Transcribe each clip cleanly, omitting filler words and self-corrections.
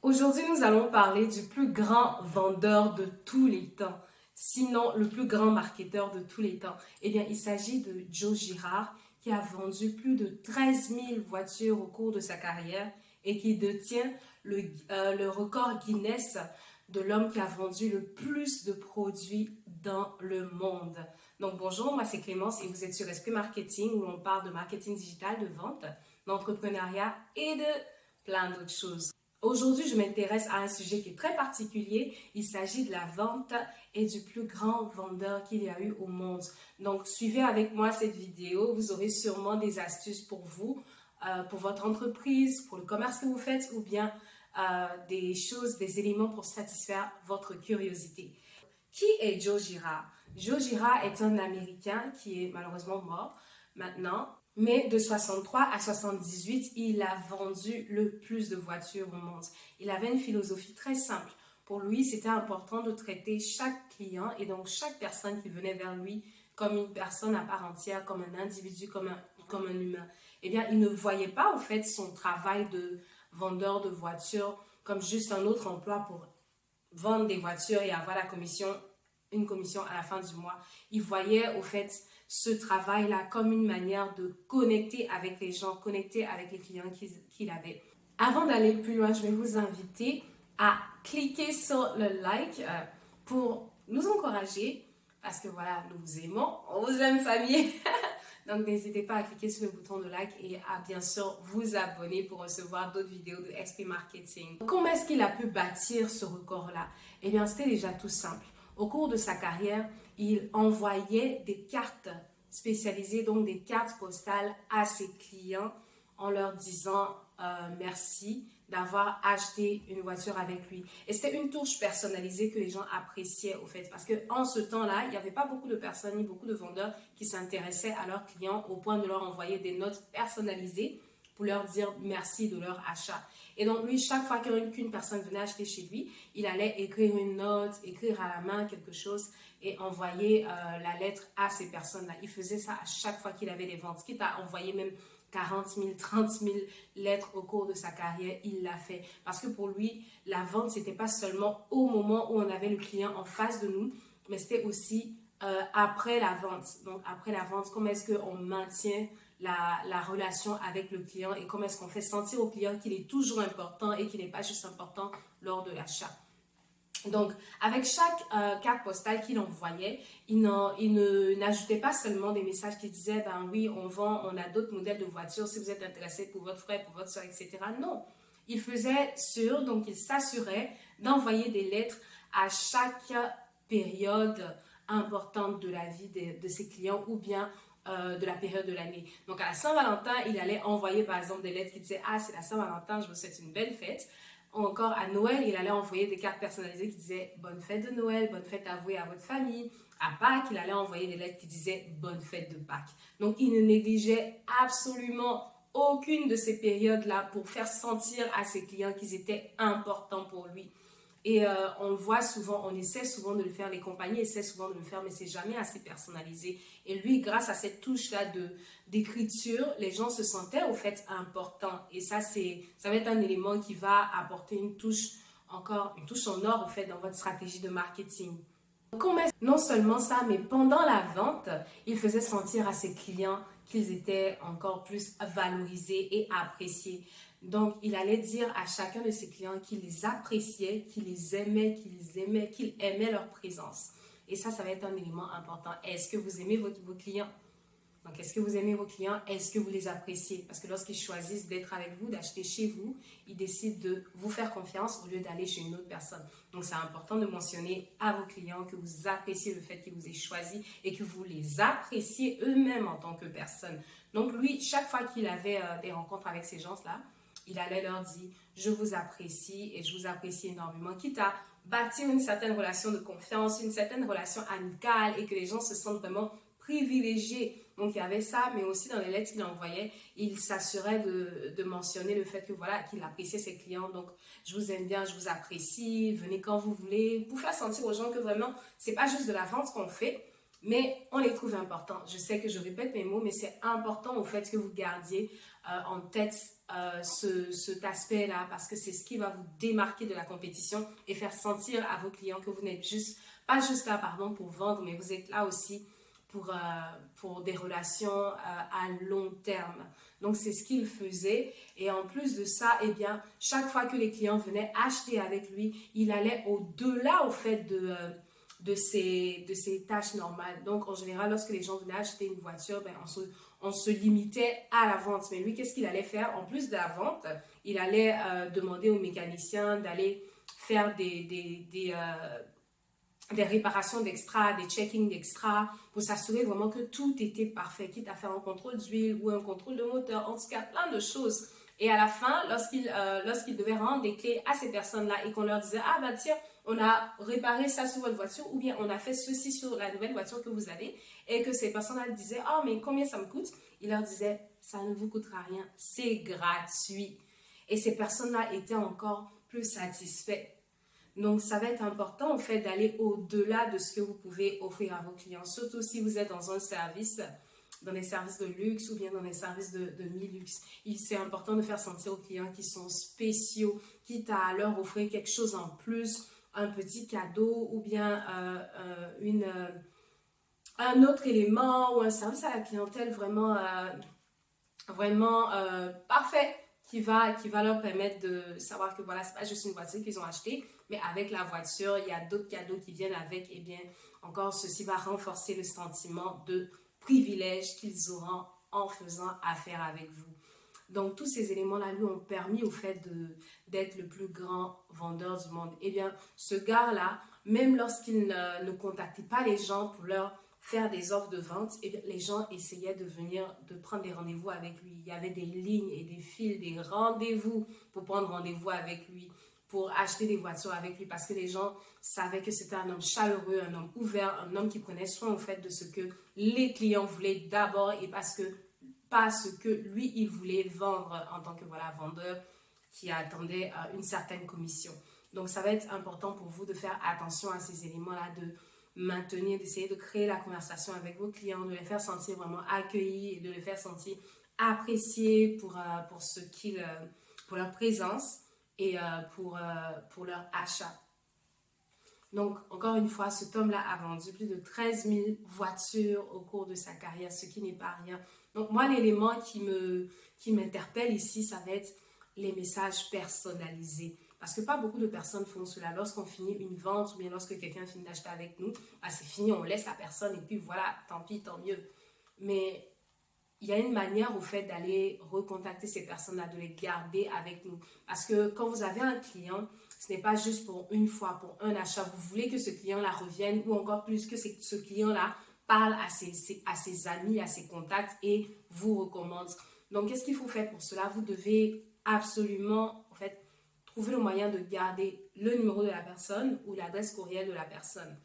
Aujourd'hui, nous allons parler du plus grand vendeur de tous les temps, sinon le plus grand marketeur de tous les temps. Eh bien, il s'agit de Joe Girard qui a vendu plus de 13 000 voitures au cours de sa carrière et qui détient le record Guinness de l'homme qui a vendu le plus de produits dans le monde. Donc bonjour, moi c'est Clémence et vous êtes sur Esprit Marketing où on parle de marketing digital, de vente, d'entrepreneuriat et de plein d'autres choses. Aujourd'hui, je m'intéresse à un sujet qui est très particulier. Il s'agit de la vente et du plus grand vendeur qu'il y a eu au monde. Donc, suivez avec moi cette vidéo. Vous aurez sûrement des astuces pour vous, pour votre entreprise, pour le commerce que vous faites ou bien des choses, des éléments pour satisfaire votre curiosité. Qui est Joe Girard? Joe Girard est un Américain qui est malheureusement mort maintenant. Mais de 63 à 78, il a vendu le plus de voitures au monde. Il avait une philosophie très simple. Pour lui, c'était important de traiter chaque client et donc chaque personne qui venait vers lui comme une personne à part entière, comme un individu, comme un humain. Eh bien, il ne voyait pas au fait son travail de vendeur de voitures comme juste un autre emploi pour vendre des voitures et avoir une commission à la fin du mois. Il voyait au fait ce travail-là comme une manière de connecter avec les gens, connecter avec les clients qu'il avait. Avant d'aller plus loin, je vais vous inviter à cliquer sur le like pour nous encourager parce que voilà, nous vous aimons, on vous aime famille. Donc n'hésitez pas à cliquer sur le bouton de like et à bien sûr vous abonner pour recevoir d'autres vidéos de SP Marketing. Comment est-ce qu'il a pu bâtir ce record-là? Eh bien, c'était déjà tout simple. Au cours de sa carrière, il envoyait des cartes spécialisées, donc des cartes postales à ses clients en leur disant merci d'avoir acheté une voiture avec lui. Et c'était une touche personnalisée que les gens appréciaient au fait. Parce qu'en ce temps-là, il n'y avait pas beaucoup de personnes ni beaucoup de vendeurs qui s'intéressaient à leurs clients au point de leur envoyer des notes personnalisées pour leur dire merci de leur achat. Et donc lui, chaque fois qu'une personne venait acheter chez lui, il allait écrire une note, écrire à la main quelque chose et envoyer la lettre à ces personnes-là. Il faisait ça à chaque fois qu'il avait des ventes, quitte à envoyer même 40 000, 30 000 lettres au cours de sa carrière, il l'a fait. Parce que pour lui, la vente, c'était pas seulement au moment où on avait le client en face de nous, mais c'était aussi après la vente. Donc, après la vente, comment est-ce qu'on maintient la relation avec le client et comment est-ce qu'on fait sentir au client qu'il est toujours important et qu'il n'est pas juste important lors de l'achat. Donc, avec chaque carte postale qu'il envoyait, il n'ajoutait pas seulement des messages qui disaient, ben oui, on a d'autres modèles de voitures si vous êtes intéressé pour votre frère, pour votre soeur, etc. Non, il faisait sûr, donc il s'assurait d'envoyer des lettres à chaque période importante de la vie de ses clients ou bien de la période de l'année. Donc, à la Saint-Valentin, il allait envoyer par exemple des lettres qui disaient, ah, c'est la Saint-Valentin, je vous souhaite une belle fête. Encore à Noël, il allait envoyer des cartes personnalisées qui disaient bonne fête de Noël, bonne fête à vous et à votre famille. À Pâques, il allait envoyer des lettres qui disaient bonne fête de Pâques. Donc, il ne négligeait absolument aucune de ces périodes-là pour faire sentir à ses clients qu'ils étaient importants pour lui. Et on le voit souvent, on essaie souvent de le faire, les compagnies essaient souvent de le faire, mais c'est jamais assez personnalisé. Et lui, grâce à cette touche-là d'écriture, les gens se sentaient au fait importants. Et ça va être un élément qui va apporter une touche en or au fait dans votre stratégie de marketing. Non seulement ça, mais pendant la vente, il faisait sentir à ses clients qu'ils étaient encore plus valorisés et appréciés. Donc, il allait dire à chacun de ses clients qu'il les appréciait, qu'il les aimait, qu'il aimait leur présence. Et ça va être un élément important. Est-ce que vous aimez vos clients? Donc, est-ce que vous aimez vos clients? Est-ce que vous les appréciez? Parce que lorsqu'ils choisissent d'être avec vous, d'acheter chez vous, ils décident de vous faire confiance au lieu d'aller chez une autre personne. Donc, c'est important de mentionner à vos clients que vous appréciez le fait qu'ils vous aient choisi et que vous les appréciez eux-mêmes en tant que personne. Donc, lui, chaque fois qu'il avait des rencontres avec ces gens-là, il allait leur dire « Je vous apprécie et je vous apprécie énormément », quitte à bâtir une certaine relation de confiance, une certaine relation amicale et que les gens se sentent vraiment privilégiés. Donc, il y avait ça, mais aussi dans les lettres qu'il envoyait, il s'assurait de mentionner le fait que voilà, qu'il appréciait ses clients. Donc, je vous aime bien, je vous apprécie, venez quand vous voulez, pour faire sentir aux gens que vraiment, c'est pas juste de la vente qu'on fait, Mais on les trouve importants. Je sais que je répète mes mots, mais c'est important au fait que vous gardiez en tête cet aspect-là parce que c'est ce qui va vous démarquer de la compétition et faire sentir à vos clients que vous n'êtes pas juste là pardon, pour vendre, mais vous êtes là aussi pour des relations à long terme. Donc, c'est ce qu'il faisait. Et en plus de ça, eh bien, chaque fois que les clients venaient acheter avec lui, il allait au-delà, au fait, de ses tâches normales. Donc, en général, lorsque les gens venaient acheter une voiture, ben, on se limitait à la vente. Mais lui, qu'est-ce qu'il allait faire? En plus de la vente, il allait demander aux mécaniciens d'aller faire des réparations d'extra, des checkings d'extra, pour s'assurer vraiment que tout était parfait, quitte à faire un contrôle d'huile ou un contrôle de moteur, en tout cas plein de choses. Et à la fin, lorsqu'il devait rendre des clés à ces personnes-là et qu'on leur disait, ah bah tiens, on a réparé ça sur votre voiture ou bien on a fait ceci sur la nouvelle voiture que vous avez, et que ces personnes-là disaient, oh mais combien ça me coûte? Il leur disait, ça ne vous coûtera rien, c'est gratuit. Et ces personnes-là étaient encore plus satisfaites. Donc, ça va être important, en fait, d'aller au-delà de ce que vous pouvez offrir à vos clients, surtout si vous êtes dans un service, dans des services de luxe ou bien dans des services de mi-luxe. C'est important de faire sentir aux clients qui sont spéciaux, quitte à leur offrir quelque chose en plus, un petit cadeau ou bien un autre élément ou un service à la clientèle vraiment parfait qui va leur permettre de savoir que voilà, c'est pas juste une voiture qu'ils ont achetée, mais avec la voiture, il y a d'autres cadeaux qui viennent avec. Et bien, encore, ceci va renforcer le sentiment de privilège qu'ils auront en faisant affaire avec vous. Donc, tous ces éléments-là lui ont permis au fait d'être le plus grand vendeur du monde. Eh bien, ce gars-là, même lorsqu'il ne contactait pas les gens pour leur faire des offres de vente, et les gens essayaient de prendre des rendez-vous avec lui. Il y avait des lignes et des fils, des rendez-vous pour prendre rendez-vous avec lui, pour acheter des voitures avec lui, parce que les gens savaient que c'était un homme chaleureux, un homme ouvert, un homme qui prenait soin au fait de ce que les clients voulaient d'abord et pas ce que lui, il voulait vendre en tant que vendeur qui attendait une certaine commission. Donc, ça va être important pour vous de faire attention à ces éléments-là, de maintenir, d'essayer de créer la conversation avec vos clients, de les faire sentir vraiment accueillis et de les faire sentir appréciés pour leur présence et pour leur achat. Donc, encore une fois, cet homme-là a vendu plus de 13 000 voitures au cours de sa carrière, ce qui n'est pas rien. Donc, moi, l'élément qui m'interpelle ici, ça va être les messages personnalisés. Parce que pas beaucoup de personnes font cela. Lorsqu'on finit une vente ou bien lorsque quelqu'un finit d'acheter avec nous, bah, c'est fini, on laisse la personne et puis voilà, tant pis, tant mieux. Mais il y a une manière au fait d'aller recontacter ces personnes-là, de les garder avec nous. Parce que quand vous avez un client, ce n'est pas juste pour une fois, pour un achat. Vous voulez que ce client-là revienne ou encore plus que ce client-là parle à ses amis, à ses contacts et vous recommande. Donc, qu'est-ce qu'il faut faire pour cela? Vous devez absolument, en fait, trouver le moyen de garder le numéro de la personne ou l'adresse courriel de la personne.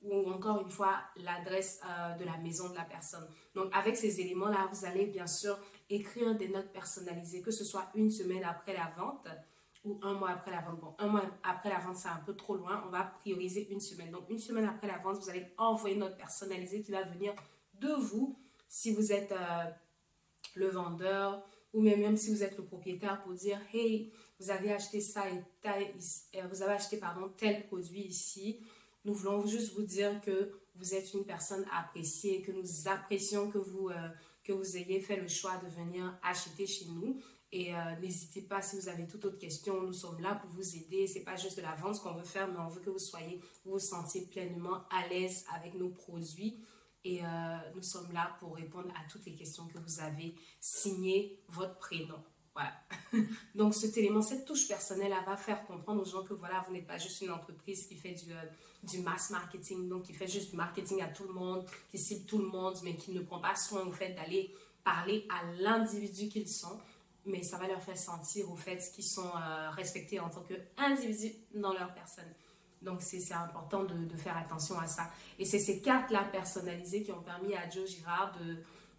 Ou encore une fois, l'adresse de la maison de la personne. Donc, avec ces éléments-là, vous allez bien sûr écrire des notes personnalisées, que ce soit une semaine après la vente ou un mois après la vente. Bon, un mois après la vente, c'est un peu trop loin. On va prioriser une semaine. Donc, une semaine après la vente, vous allez envoyer une note personnalisée qui va venir de vous, si vous êtes le vendeur ou même si vous êtes le propriétaire, pour dire « Hey, vous avez acheté ça et vous avez acheté tel produit ici. Nous voulons juste vous dire que vous êtes une personne appréciée, que nous apprécions que vous ayez fait le choix de venir acheter chez nous. Et n'hésitez pas, si vous avez toute autre question, nous sommes là pour vous aider. Ce n'est pas juste de la vente qu'on veut faire, mais on veut que vous vous sentiez pleinement à l'aise avec nos produits. Et nous sommes là pour répondre à toutes les questions que vous avez. Signez votre prénom. Voilà. Donc, cet élément, cette touche personnelle, elle va faire comprendre aux gens que voilà, vous n'êtes pas juste une entreprise qui fait du mass marketing, donc qui fait juste du marketing à tout le monde, qui cible tout le monde, mais qui ne prend pas soin au fait d'aller parler à l'individu qu'ils sont. Mais ça va leur faire sentir au fait qu'ils sont respectés en tant qu'individus dans leur personne. Donc, c'est important de faire attention à ça. Et c'est ces cartes-là personnalisées qui ont permis à Joe Girard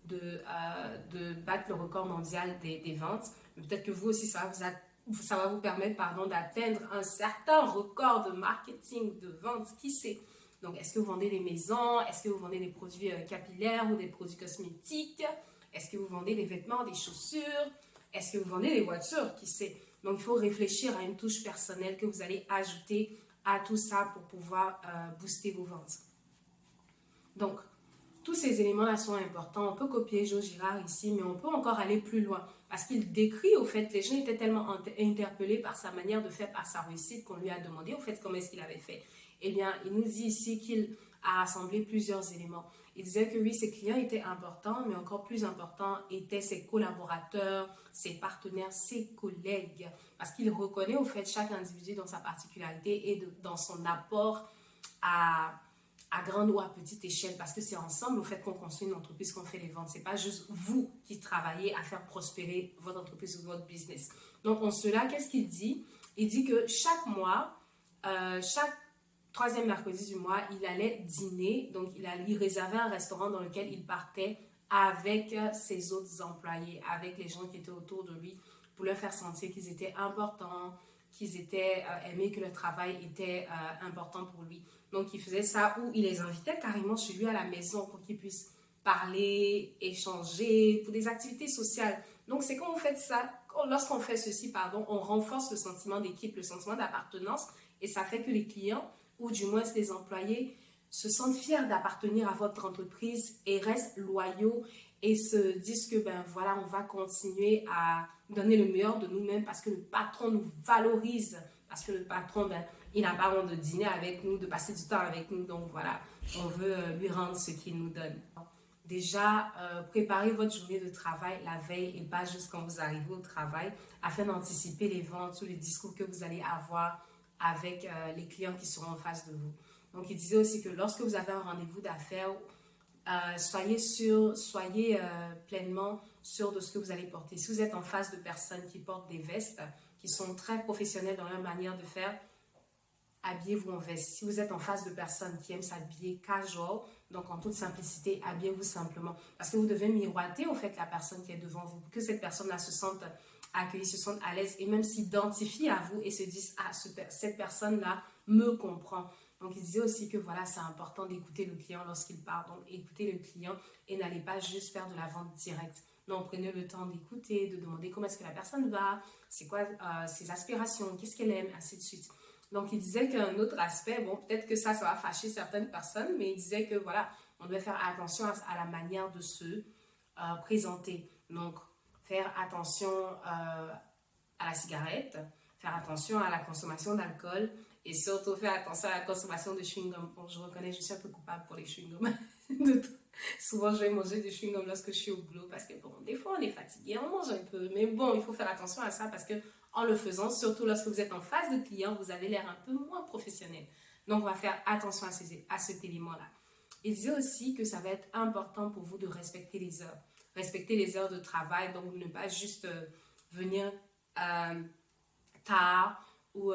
de battre le record mondial des ventes. Peut-être que vous aussi, ça va vous permettre d'atteindre un certain record de marketing, de vente, qui sait. Donc, est-ce que vous vendez des maisons? Est-ce que vous vendez des produits capillaires ou des produits cosmétiques? Est-ce que vous vendez des vêtements, des chaussures? Est-ce que vous vendez des voitures? Qui sait? Donc, il faut réfléchir à une touche personnelle que vous allez ajouter à tout ça pour pouvoir booster vos ventes. Donc, tous ces éléments-là sont importants. On peut copier Joe Girard ici, mais on peut encore aller plus loin. Parce qu'il décrit, au fait, les gens étaient tellement interpellés par sa manière de faire, par sa réussite, qu'on lui a demandé, au fait, comment est-ce qu'il avait fait. Eh bien, il nous dit ici qu'il a rassemblé plusieurs éléments. Il disait que oui, ses clients étaient importants, mais encore plus importants étaient ses collaborateurs, ses partenaires, ses collègues. Parce qu'il reconnaît, au fait, chaque individu dans sa particularité et dans son apport à grande ou à petite échelle, parce que c'est ensemble au fait qu'on construit une entreprise, qu'on fait les ventes. C'est pas juste vous qui travaillez à faire prospérer votre entreprise ou votre business. Donc, en cela, qu'est-ce qu'il dit? Il dit que chaque mois, chaque troisième mercredi du mois, il allait dîner. Donc, il réservait un restaurant dans lequel il partait avec ses autres employés, avec les gens qui étaient autour de lui, pour leur faire sentir qu'ils étaient importants, qu'ils étaient aimés, que le travail était important pour lui. Donc, il faisait ça où il les invitait carrément chez lui à la maison pour qu'ils puissent parler, échanger, pour des activités sociales. Donc, c'est quand on fait ça, lorsqu'on fait ceci, on renforce le sentiment d'équipe, le sentiment d'appartenance, et ça fait que les clients, ou du moins les employés, se sentent fiers d'appartenir à votre entreprise et restent loyaux et se disent que, ben voilà, on va continuer à donner le meilleur de nous-mêmes parce que le patron nous valorise, parce que le patron, ben, il n'a pas honte de dîner avec nous, de passer du temps avec nous. Donc voilà, on veut lui rendre ce qu'il nous donne. Déjà, préparez votre journée de travail la veille et pas juste quand vous arrivez au travail, afin d'anticiper les ventes ou les discours que vous allez avoir avec les clients qui seront en face de vous. Donc, il disait aussi que lorsque vous avez un rendez-vous d'affaires, soyez pleinement sûr de ce que vous allez porter. Si vous êtes en face de personnes qui portent des vestes, qui sont très professionnelles dans leur manière de faire, habillez-vous en veste. Si vous êtes en face de personnes qui aiment s'habiller casual, donc en toute simplicité, habillez-vous simplement. Parce que vous devez miroiter au fait la personne qui est devant vous, pour que cette personne-là se sente accueillie, se sente à l'aise et même s'identifie à vous et se dise, ah, cette personne-là me comprend. Donc, il disait aussi que voilà, c'est important d'écouter le client lorsqu'il parle. Donc, écoutez le client et n'allez pas juste faire de la vente directe. Non, prenez le temps d'écouter, de demander comment est-ce que la personne va, c'est quoi ses aspirations, qu'est-ce qu'elle aime, ainsi de suite. Donc, il disait qu'un autre aspect, bon, peut-être que ça va fâcher certaines personnes, mais il disait que voilà, on doit faire attention à la manière de se présenter. Donc, faire attention à la cigarette, faire attention à la consommation d'alcool et surtout faire attention à la consommation de chewing-gum. Bon, je reconnais, je suis un peu coupable pour les chewing-gums. Souvent, je vais manger du chewing-gum lorsque je suis au boulot parce que, bon, des fois, on est fatigué, on mange un peu. Mais bon, il faut faire attention à ça parce que en le faisant, surtout lorsque vous êtes en face de clients, vous avez l'air un peu moins professionnel. Donc, on va faire attention à cet élément-là. Il disait aussi que ça va être important pour vous de respecter les heures. Respecter les heures de travail, donc ne pas juste venir tard ou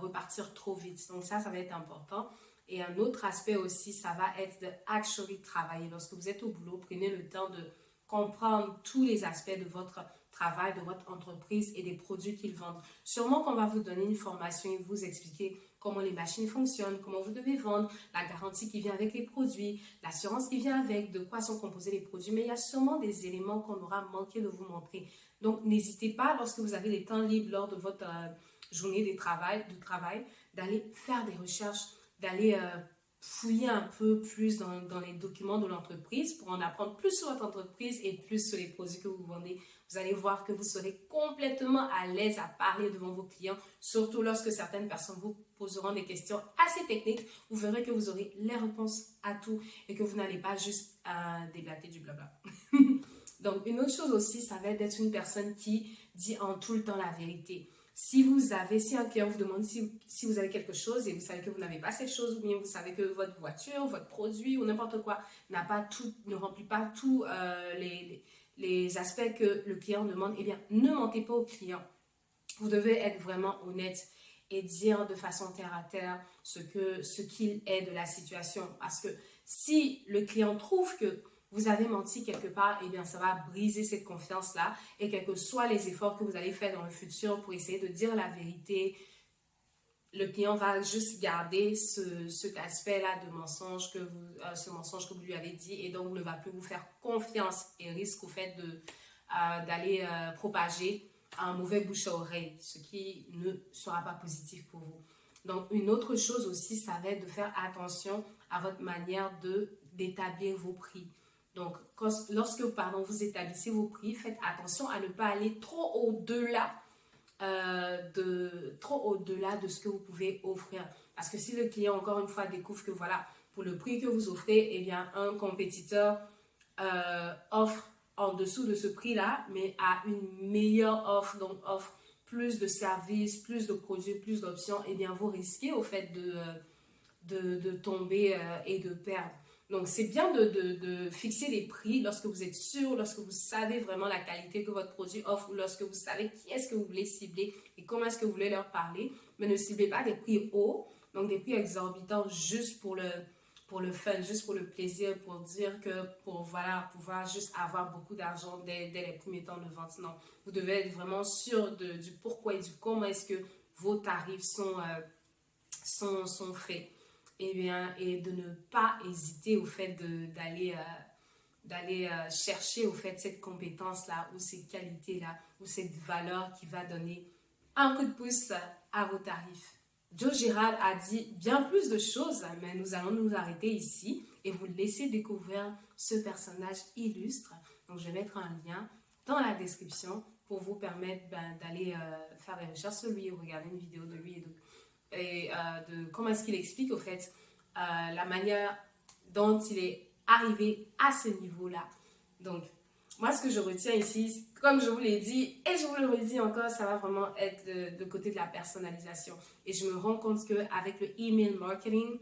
repartir trop vite. Donc ça va être important. Et un autre aspect aussi, ça va être de actually travailler. Lorsque vous êtes au boulot, prenez le temps de comprendre tous les aspects de votre travail, de votre entreprise et des produits qu'ils vendent. Sûrement qu'on va vous donner une formation et vous expliquer comment les machines fonctionnent, comment vous devez vendre, la garantie qui vient avec les produits, l'assurance qui vient avec, de quoi sont composés les produits. Mais il y a sûrement des éléments qu'on aura manqué de vous montrer. Donc, n'hésitez pas, lorsque vous avez des temps libres lors de votre journée de travail, d'aller faire des recherches, d'aller fouiller un peu plus dans les documents de l'entreprise pour en apprendre plus sur votre entreprise et plus sur les produits que vous vendez. Vous allez voir que vous serez complètement à l'aise à parler devant vos clients, surtout lorsque certaines personnes vous poseront des questions assez techniques. Vous verrez que vous aurez les réponses à tout et que vous n'allez pas juste déblater du blabla. Donc, une autre chose aussi, ça va être d'être une personne qui dit en tout le temps la vérité. Si un client vous demande si vous avez quelque chose et vous savez que vous n'avez pas cette chose, ou bien vous savez que votre voiture, votre produit ou n'importe quoi ne remplit pas tous les aspects que le client demande, eh bien, ne mentez pas au client. Vous devez être vraiment honnête et dire de façon terre à terre ce qu'il est de la situation. Parce que si le client trouve que vous avez menti quelque part, eh bien, ça va briser cette confiance-là. Et quels que soient les efforts que vous allez faire dans le futur pour essayer de dire la vérité, le client va juste garder cet aspect-là de mensonge ce mensonge que vous lui avez dit et donc ne va plus vous faire confiance et risque au fait d'aller propager un mauvais bouche à oreille, ce qui ne sera pas positif pour vous. Donc, une autre chose aussi, ça va être de faire attention à votre manière d'établir vos prix. Donc, lorsque vous établissez vos prix, faites attention à ne pas aller trop au-delà de ce que vous pouvez offrir. Parce que si le client, encore une fois, découvre que voilà, pour le prix que vous offrez, eh bien, un compétiteur offre en dessous de ce prix-là, mais à une meilleure offre, donc offre plus de services, plus de produits, plus d'options, eh bien, vous risquez au fait de tomber et de perdre. Donc, c'est bien de fixer les prix lorsque vous êtes sûr, lorsque vous savez vraiment la qualité que votre produit offre, ou lorsque vous savez qui est-ce que vous voulez cibler et comment est-ce que vous voulez leur parler. Mais ne ciblez pas des prix hauts, donc des prix exorbitants juste pour le fun, juste pour le plaisir, pour dire que pour pouvoir juste avoir beaucoup d'argent dès les premiers temps de vente. Non, vous devez être vraiment sûr du pourquoi et du comment est-ce que vos tarifs sont faits. Et de ne pas hésiter au fait d'aller chercher au fait cette compétence-là ou ces qualités-là ou cette valeur qui va donner un coup de pouce à vos tarifs. Joe Girard a dit bien plus de choses, mais nous allons nous arrêter ici et vous laisser découvrir ce personnage illustre. Donc, je vais mettre un lien dans la description pour vous permettre d'aller faire des recherches sur lui ou regarder une vidéo de lui et de comment est-ce qu'il explique au fait la manière dont il est arrivé à ce niveau-là. Donc, moi, ce que je retiens ici, comme je vous l'ai dit, et je vous le redis encore, ça va vraiment être de côté de la personnalisation. Et je me rends compte qu'avec le email marketing,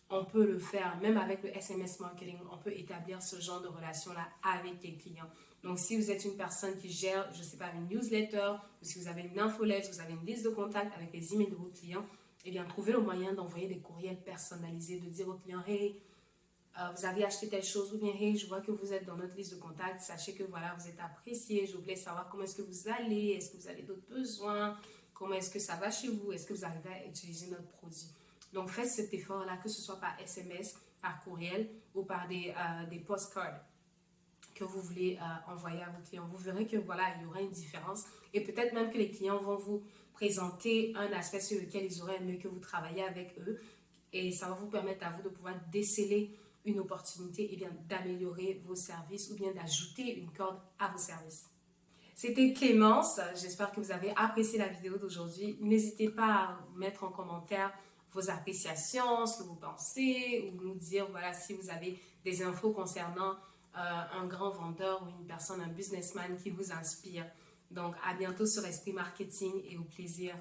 on peut le faire. Même avec le SMS marketing, on peut établir ce genre de relation-là avec les clients. Donc, si vous êtes une personne qui gère, je ne sais pas, une newsletter, ou si vous avez une infolette, vous avez une liste de contacts avec les emails de vos clients, eh bien, trouvez le moyen d'envoyer des courriels personnalisés, de dire aux clients, hey, vous avez acheté telle chose, ou bien, hey, je vois que vous êtes dans notre liste de contacts, sachez que voilà, vous êtes apprécié, je voulais savoir comment est-ce que vous allez, est-ce que vous avez d'autres besoins, comment est-ce que ça va chez vous, est-ce que vous arrivez à utiliser notre produit. Donc, faites cet effort-là, que ce soit par SMS, par courriel ou par des postcards que vous voulez envoyer à vos clients. Vous verrez que voilà, il y aura une différence et peut-être même que les clients vont vous présenter un aspect sur lequel ils auraient aimé que vous travailliez avec eux et ça va vous permettre à vous de pouvoir déceler une opportunité et bien d'améliorer vos services ou bien d'ajouter une corde à vos services. C'était Clémence, j'espère que vous avez apprécié la vidéo d'aujourd'hui. N'hésitez pas à mettre en commentaire vos appréciations, ce que vous pensez ou nous dire voilà si vous avez des infos concernant un grand vendeur ou une personne, un businessman qui vous inspire. Donc à bientôt sur Esprit Marketing et au plaisir.